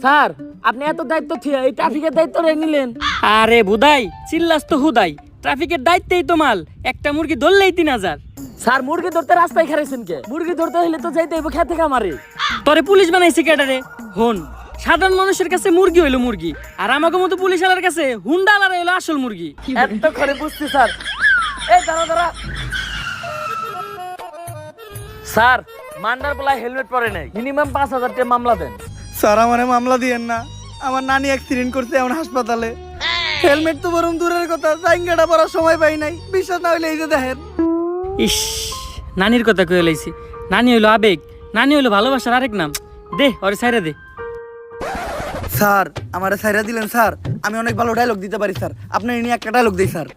Sir আপনি এত দায়িত্ব থিয়া এই ট্রাফিকের দায়িত্ব নিলেন? আরে বুদাই চিল্লাস তো হুদাই, ট্রাফিকের দায়িত্বেই তো মাল, একটা মুরগি ধরলেই 3000। স্যার মুরগি ধরতে রাস্তায় খারাইছেন কে? মুরগি ধরতে হলে তো যাইতে হইব খেতে খামারে। তোরে পুলিশ বানাইছে কেডারে? হন, সাধারণ মানুষের কাছে মুরগি হইলো মুরগি, আর আমাকে মতো পুলিশ আলার কাছে হুন্ডা আলার হইলো আসল মুরগি। এত করে বুঝছি স্যার। এই দাঁড়া দাঁড়া। স্যার মান্ডার বলা হেলমেট পরে নাই, মিনিমাম 5000 টাকা মামলা দেন। স্যার আমারে মামলা দিয়েন না, আমার নানি অ্যাক্সিডেন্ট করছে এখন হাসপাতালে। হেলমেট তো বরং দূরের কথা, জাইঙ্গাটা পরার সময় পাই নাই। বিশ্বাস না হইলে এই যে দেখেন। ইস, নানির কথা কয়ে লাইছি। নানি হইলো আবেগ, নানি হইলো ভালোবাসার আরেক নাম। দে ওরে ছাইরা দে। স্যার আমারে ছাইরা দিলেন স্যার, আমি অনেক ভালো ডায়লগ দিতে পারি স্যার, আপনি নিয়ে একটা ডায়লগ দিই স্যার।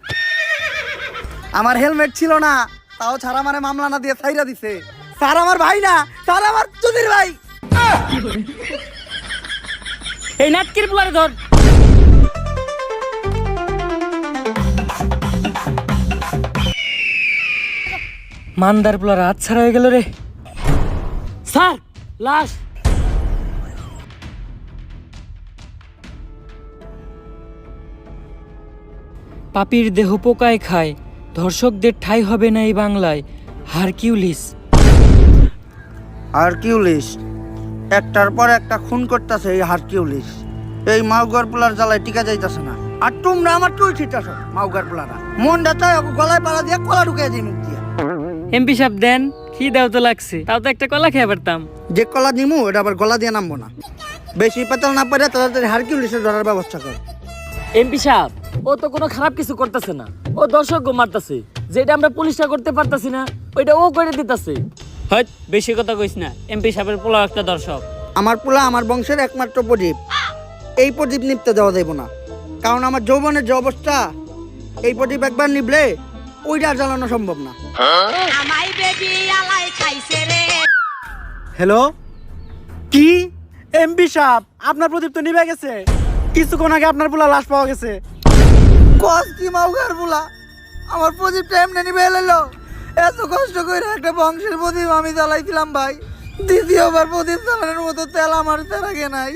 আমার হেলমেট ছিল না, তাও ছাড়া মানে মামলা না দিয়ে ছাইরা দিছে। স্যার আমার ভাই না, স্যার আমার চুদির ভাই। এই নাটকের পোলারে ধর। মান্দার পোলার হাত ছাড়া হয়ে গেল রে। স্যার লাশ। পাপির দেহ পোকায় খায়, ধর্ষকদের ঠাঁই হবে না এই বাংলায়। হারকিউলিস। হারকিউলিস একটার পর একটা খুন করতেছে এই হারকিউলিস। এই মাউগার পোলার জ্বালায় টিকা যাইতেছে না। আর তোমরা আমার তুই ঠিকঠাক মাউগার পোলারা মনটা চায় গলায় পাড়া দিয়ে কলা ঢুকিয়ে দিই মুখ দিয়ে। এমপি সাহেব দেন, খিদাও তো লাগছে, তাও তো একটা কলা খেয়ে পারতাম। যে কলা নিমু এটা আবার গলা দিয়ে নামবো না। বেশি পেতাল না পারে তাড়াতাড়ি হারকিউলিসের ধরার ব্যবস্থা কর। এমপি সাহেব ও তো কোনো খারাপ কিছু করতেছে না, ও দর্শক মারতেছে। যেটা আমরা পুলিশটা করতে পারতাছি না ওইটা ও করে দিতেছে। হয়ত বেশি কথা কইস না, এমপি সাহেবের পোলা একটা দর্শক। আমার পোলা আমার বংশের একমাত্র প্রদীপ, এই প্রদীপ নিপতে দেওয়া যাইব না। কারণ আমার যৌবনের যে অবস্থা, এই প্রদীপ একবার নিবলে ওইটা জ্বালানো সম্ভব না। হ্যালো, কি এমপি সাহেব আপনার প্রদীপ তো নিভে গেছে, কিছুক্ষণ আগে আপনার পোলা লাশ পাওয়া গেছে। কস কি মাউগার পোলা, আমার প্রদীপটা এমনি নিভে এলো। এত কষ্ট করে একটা বংশের প্রদীপ আমি জ্বালাইছিলাম ভাই, দ্বিতীয়বার প্রদীপ জ্বালানোর মতো তেল আমার তেরাগে নাই।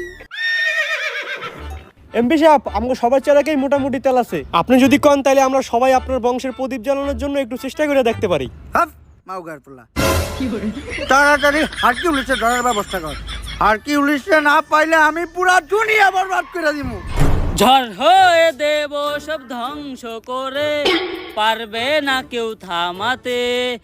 এমপি সাহেব আমাকে সবার চেরাকেই মোটামুটি তেল আছে, আপনি যদি কন তাহলে আমরা সবাই আপনার বংশের প্রদীপ জ্বালানোর জন্য একটু চেষ্টা করে দেখতে পারি। মাউগার পোলা তাড়াতাড়ি হারকিউলিসে ধরার ব্যবস্থা কর। হারকিউলিসে না পাইলে আমি পুরা দুনিয়া বরবাদ করে দিব। ঝড় হয়ে দেব সব ধ্বংস করে, পারবে না কেউ থামাতে।